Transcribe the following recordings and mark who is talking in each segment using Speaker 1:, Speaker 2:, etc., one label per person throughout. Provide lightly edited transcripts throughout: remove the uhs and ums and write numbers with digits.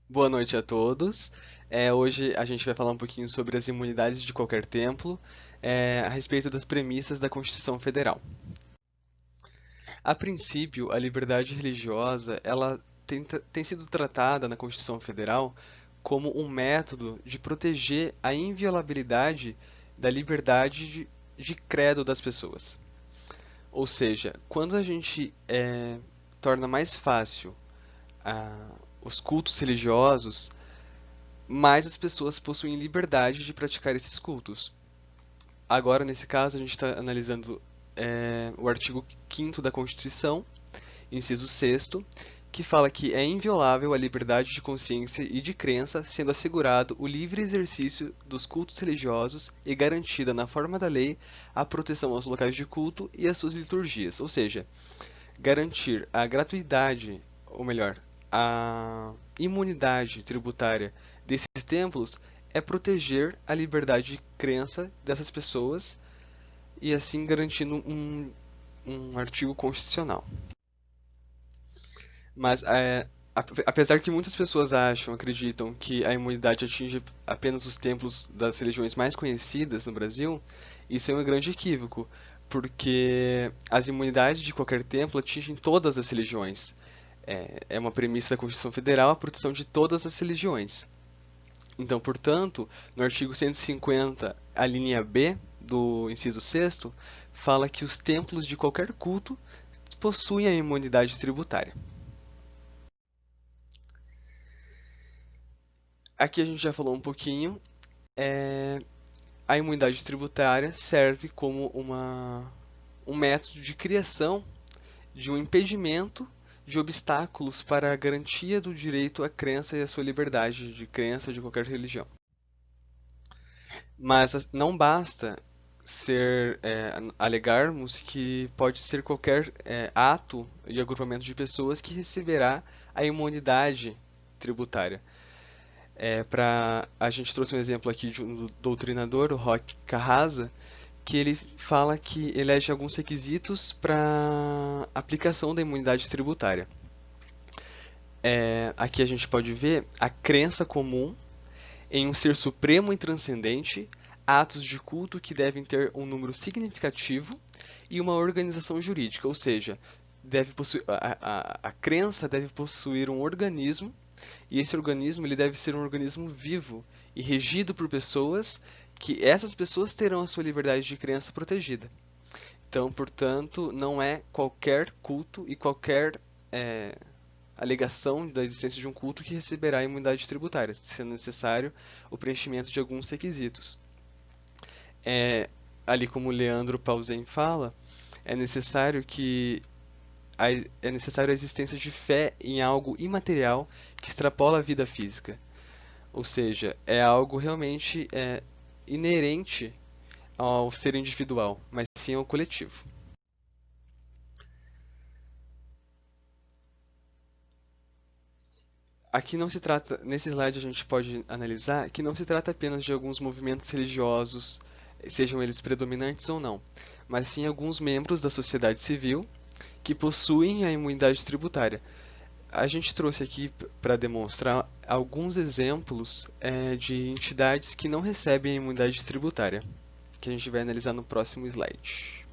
Speaker 1: Boa noite a todos. Hoje a gente vai falar um pouquinho sobre as imunidades de qualquer templo, a respeito das premissas da Constituição Federal. A princípio, a liberdade religiosa ela tem sido tratada na Constituição Federal como um método de proteger a inviolabilidade da liberdade de credo das pessoas. Ou seja, quando a gente torna mais fácil os cultos religiosos, mais as pessoas possuem liberdade de praticar esses cultos. Agora, nesse caso, a gente está analisando o artigo 5º da Constituição, inciso 6º, que fala que é inviolável a liberdade de consciência e de crença, sendo assegurado o livre exercício dos cultos religiosos e garantida na forma da lei a proteção aos locais de culto e às suas liturgias. Ou seja, garantir a gratuidade, ou melhor, a imunidade tributária desses templos é proteger a liberdade de crença dessas pessoas e assim garantindo um artigo constitucional. Mas apesar que muitas pessoas acreditam que a imunidade atinge apenas os templos das religiões mais conhecidas no Brasil, isso é um grande equívoco, porque as imunidades de qualquer templo atingem todas as religiões. É uma premissa da Constituição Federal a proteção de todas as religiões. Então, portanto, no artigo 150, a linha B do inciso 6º, fala que os templos de qualquer culto possuem a imunidade tributária. Aqui a gente já falou um pouquinho. é, a imunidade tributária serve como um método de criação de um impedimento de obstáculos para a garantia do direito à crença e à sua liberdade de crença de qualquer religião. Mas não basta alegarmos que pode ser qualquer ato e agrupamento de pessoas que receberá a imunidade tributária. A gente trouxe um exemplo aqui de um doutrinador, o Roque Carrasa, que ele fala que elege alguns requisitos para aplicação da imunidade tributária. Aqui a gente pode ver a crença comum em um ser supremo e transcendente, atos de culto que devem ter um número significativo e uma organização jurídica, ou seja, a crença deve possuir um organismo e esse organismo ele deve ser um organismo vivo e regido por pessoas que essas pessoas terão a sua liberdade de crença protegida. Então, portanto, não é qualquer culto e qualquer alegação da existência de um culto que receberá imunidade tributária, sendo necessário o preenchimento de alguns requisitos. É, Ali como o Leandro Pausem fala, é necessário que é necessário a existência de fé em algo imaterial que extrapola a vida física. Ou seja, é algo realmente inerente ao ser individual, mas sim ao coletivo. Aqui não se trata, nesse slide a gente pode analisar que não se trata apenas de alguns movimentos religiosos, sejam eles predominantes ou não, mas sim alguns membros da sociedade civil que possuem a imunidade tributária. A gente trouxe aqui para demonstrar alguns exemplos de entidades que não recebem a imunidade tributária, que a gente vai analisar no próximo slide.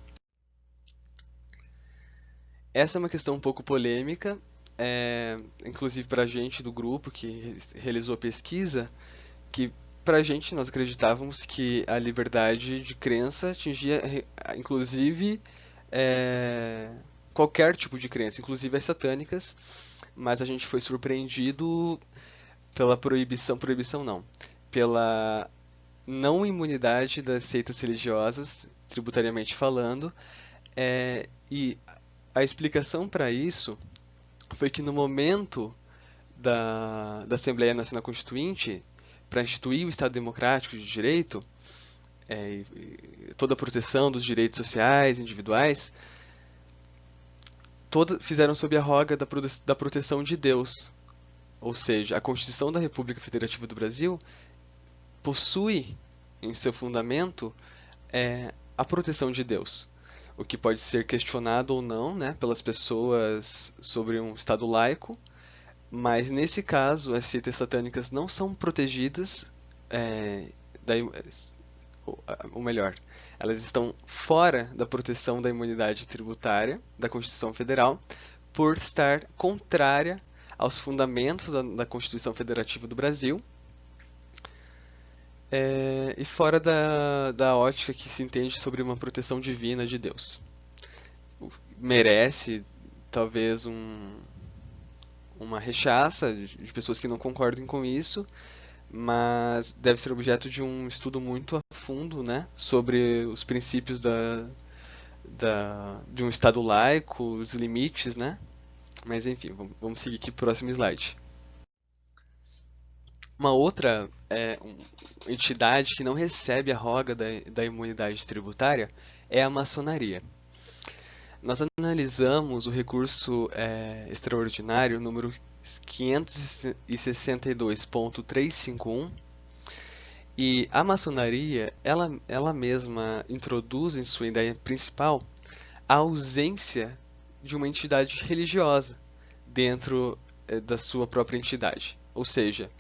Speaker 1: Essa é uma questão um pouco polêmica, inclusive para a gente do grupo que realizou a pesquisa, que para a gente nós acreditávamos que a liberdade de crença atingia inclusive é, qualquer tipo de crença, inclusive as satânicas, mas a gente foi surpreendido pela proibição não, pela não imunidade das seitas religiosas, tributariamente falando, e a explicação para isso foi que no momento da Assembleia Nacional Constituinte, para instituir o Estado Democrático de Direito, e toda a proteção dos direitos sociais individuais, fizeram sob a roga da proteção de Deus. Ou seja, a Constituição da República Federativa do Brasil possui em seu fundamento a proteção de Deus, o que pode ser questionado ou não, né, pelas pessoas sobre um Estado laico, Mas nesse caso, as seitas satânicas não são protegidas, é, da, ou melhor, elas estão fora da proteção da imunidade tributária da Constituição Federal por estar contrária aos fundamentos da Constituição Federativa do Brasil, e fora da ótica que se entende sobre uma proteção divina de Deus. Merece, talvez, uma rechaça de pessoas que não concordem com isso, mas deve ser objeto de um estudo muito a fundo, né, sobre os princípios de um Estado laico, os limites, né? Mas enfim, vamos seguir aqui para o próximo slide. Uma outra entidade que não recebe a roga da imunidade tributária é a maçonaria. Nós analisamos o recurso extraordinário número 562.351 e a maçonaria, ela mesma introduz em sua ideia principal a ausência de uma entidade religiosa dentro da sua própria entidade. Ou seja,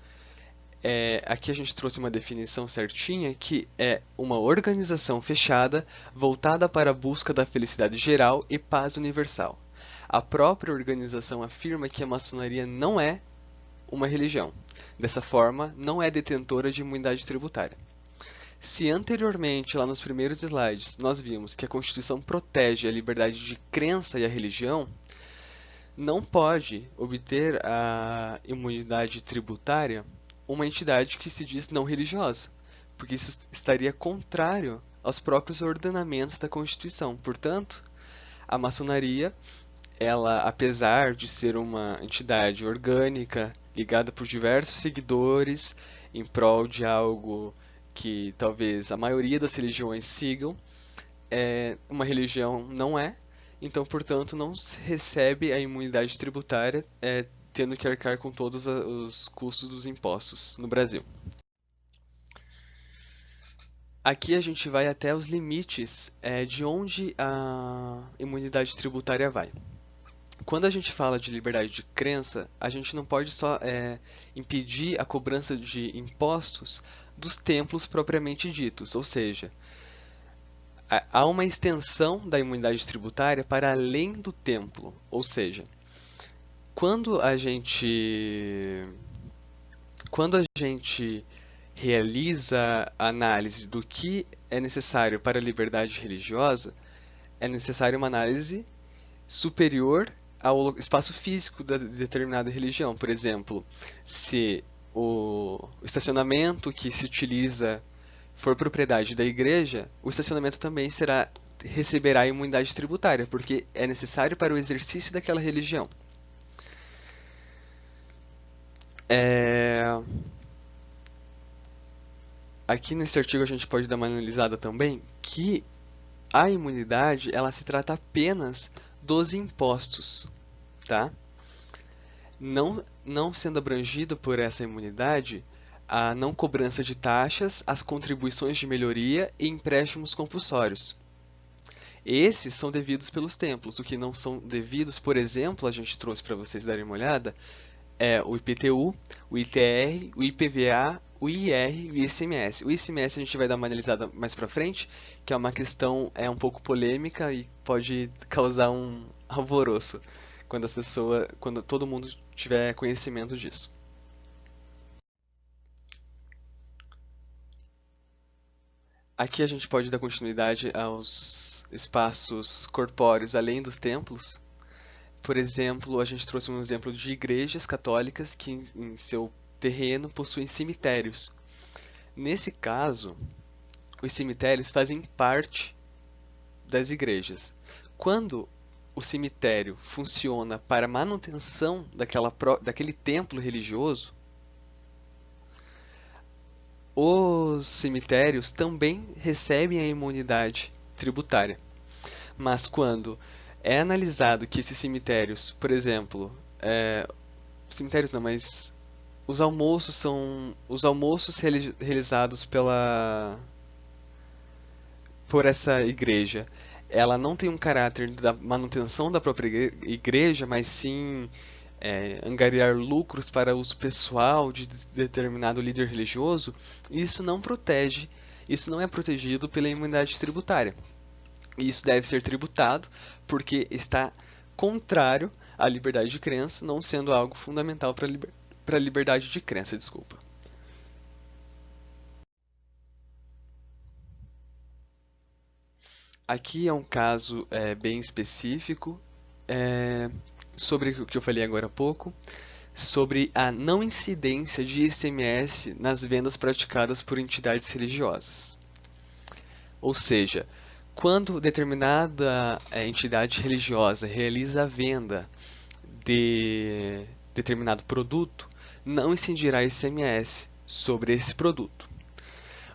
Speaker 1: aqui a gente trouxe uma definição certinha que é uma organização fechada voltada para a busca da felicidade geral e paz universal. A própria organização afirma que a maçonaria não é uma religião. Dessa forma, não é detentora de imunidade tributária. Se anteriormente, lá nos primeiros slides, nós vimos que a Constituição protege a liberdade de crença e a religião, não pode obter a imunidade tributária uma entidade que se diz não religiosa, porque isso estaria contrário aos próprios ordenamentos da Constituição. Portanto, a maçonaria, ela, apesar de ser uma entidade orgânica, ligada por diversos seguidores, em prol de algo que talvez a maioria das religiões sigam, uma religião não é, então, portanto, não recebe a imunidade tributária, tendo que arcar com todos os custos dos impostos no Brasil. Aqui a gente vai até os limites de onde a imunidade tributária vai. Quando a gente fala de liberdade de crença, a gente não pode só impedir a cobrança de impostos dos templos propriamente ditos, ou seja, há uma extensão da imunidade tributária para além do templo, ou seja, quando a gente realiza a análise do que é necessário para a liberdade religiosa, é necessário uma análise superior ao espaço físico de determinada religião. Por exemplo, se o estacionamento que se utiliza for propriedade da igreja, o estacionamento também receberá imunidade tributária, porque é necessário para o exercício daquela religião. Aqui nesse artigo a gente pode dar uma analisada também que a imunidade ela se trata apenas dos impostos, tá? Não sendo abrangido por essa imunidade a não cobrança de taxas, as contribuições de melhoria e empréstimos compulsórios. Esses são devidos pelos templos. O que não são devidos, por exemplo, a gente trouxe para vocês darem uma olhada, é o IPTU, o ITR, o IPVA, o IR e o ICMS. O ICMS a gente vai dar uma analisada mais para frente, que é uma questão um pouco polêmica e pode causar um alvoroço quando todo mundo tiver conhecimento disso. Aqui a gente pode dar continuidade aos espaços corpóreos além dos templos. Por exemplo, a gente trouxe um exemplo de igrejas católicas que em seu terreno possuem cemitérios. Nesse caso, os cemitérios fazem parte das igrejas. Quando o cemitério funciona para manutenção daquele templo religioso, os cemitérios também recebem a imunidade tributária. Mas quando é analisado que esses cemitérios, por exemplo, cemitérios não, mas os almoços realizados por essa igreja, ela não tem um caráter da manutenção da própria igreja, mas sim angariar lucros para uso pessoal de determinado líder religioso, isso não protege, isso não é protegido pela imunidade tributária. E isso deve ser tributado porque está contrário à liberdade de crença, não sendo algo fundamental para a liberdade de crença, desculpa. Aqui é um caso bem específico é, sobre o que eu falei agora há pouco, sobre a não incidência de ICMS nas vendas praticadas por entidades religiosas. Ou seja, quando determinada entidade religiosa realiza a venda de determinado produto, não incidirá ICMS sobre esse produto.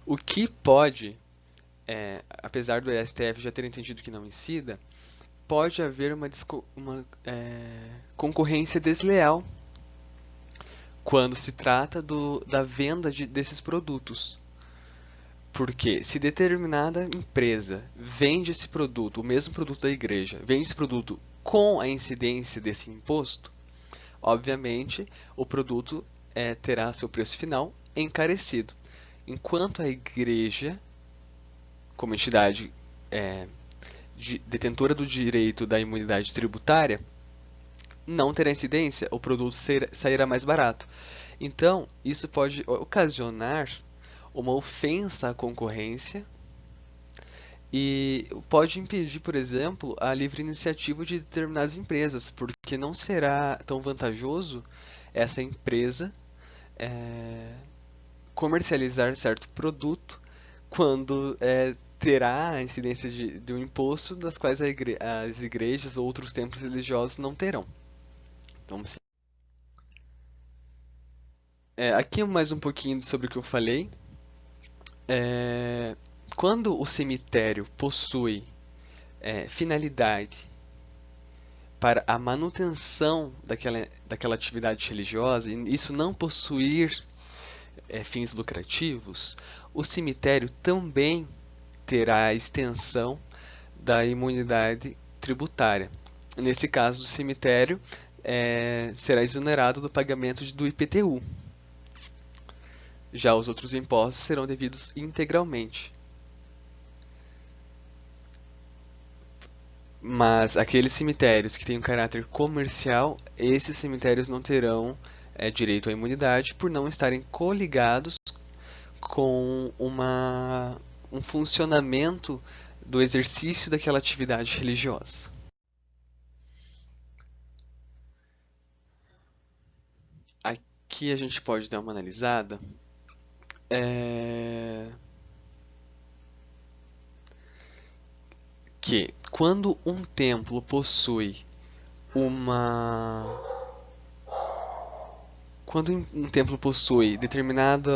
Speaker 1: O que pode, apesar do STF já ter entendido que não incida, pode haver uma concorrência desleal quando se trata da venda desses produtos. Porque se determinada empresa vende esse produto, o mesmo produto da igreja, vende esse produto com a incidência desse imposto, obviamente o produto terá seu preço final encarecido. Enquanto a igreja, como entidade detentora do direito da imunidade tributária, não terá incidência, o produto sairá mais barato. Então, isso pode ocasionar uma ofensa à concorrência e pode impedir, por exemplo, a livre iniciativa de determinadas empresas, porque não será tão vantajoso essa empresa comercializar certo produto quando terá a incidência de um imposto das quais as igrejas ou outros templos religiosos não terão. Então, aqui mais um pouquinho sobre o que eu falei. É, quando o cemitério possui finalidade para a manutenção daquela atividade religiosa, e isso não possuir fins lucrativos, o cemitério também terá a extensão da imunidade tributária. Nesse caso, o cemitério será exonerado do pagamento do IPTU. Já os outros impostos serão devidos integralmente. Mas aqueles cemitérios que têm um caráter comercial, esses cemitérios não terão direito à imunidade por não estarem coligados com um funcionamento do exercício daquela atividade religiosa. Aqui a gente pode dar uma analisada. Que quando um templo possui uma quando um templo possui determinado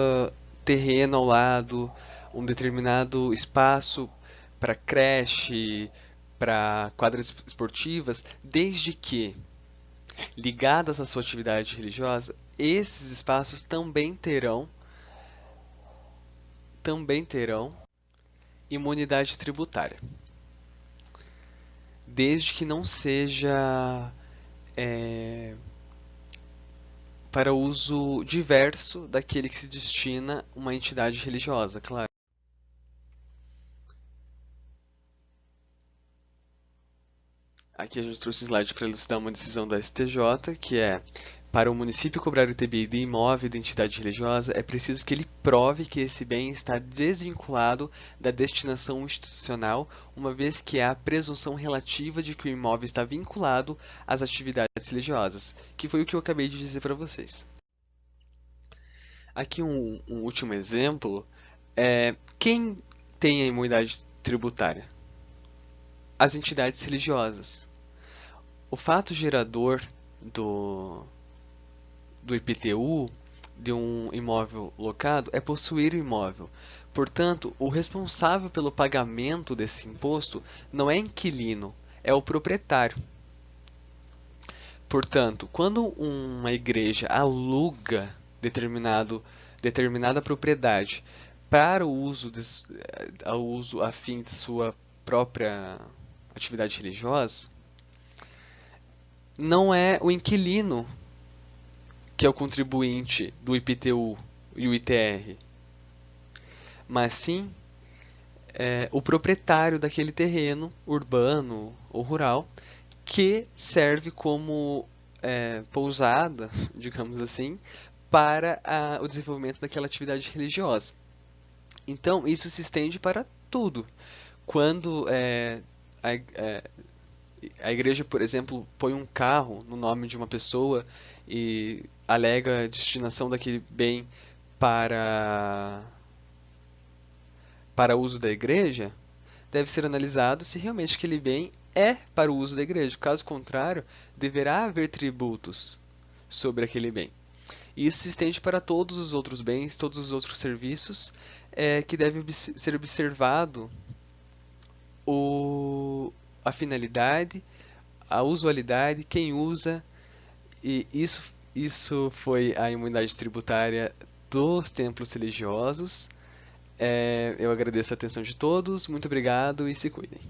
Speaker 1: terreno ao lado, um determinado espaço para creche, para quadras esportivas, desde que ligadas à sua atividade religiosa, esses espaços também terão imunidade tributária, desde que não seja para uso diverso daquele que se destina uma entidade religiosa, claro. Aqui a gente trouxe um slide para elucidar uma decisão do STJ, que é: para o município cobrar o ITBI de imóvel de entidade religiosa, é preciso que ele prove que esse bem está desvinculado da destinação institucional, uma vez que há a presunção relativa de que o imóvel está vinculado às atividades religiosas, que foi o que eu acabei de dizer para vocês. Aqui um último exemplo é quem tem a imunidade tributária? As entidades religiosas. O fato gerador do IPTU de um imóvel locado é possuir o imóvel. Portanto, o responsável pelo pagamento desse imposto não é inquilino, é o proprietário. Portanto, quando uma igreja aluga determinada propriedade para o uso a fim de sua própria atividade religiosa, não é o inquilino que é o contribuinte do IPTU e o ITR, mas sim o proprietário daquele terreno urbano ou rural que serve como pousada, digamos assim, para o desenvolvimento daquela atividade religiosa. Então, isso se estende para tudo. Quando a, é, a igreja, por exemplo, põe um carro no nome de uma pessoa e alega a destinação daquele bem para, para uso da igreja, deve ser analisado se realmente aquele bem é para o uso da igreja. Caso contrário, deverá haver tributos sobre aquele bem. E isso se estende para todos os outros bens, todos os outros serviços, que deve ser observado o, a finalidade, a usualidade, quem usa, e isso foi a imunidade tributária dos templos religiosos. Eu agradeço a atenção de todos, muito obrigado e se cuidem.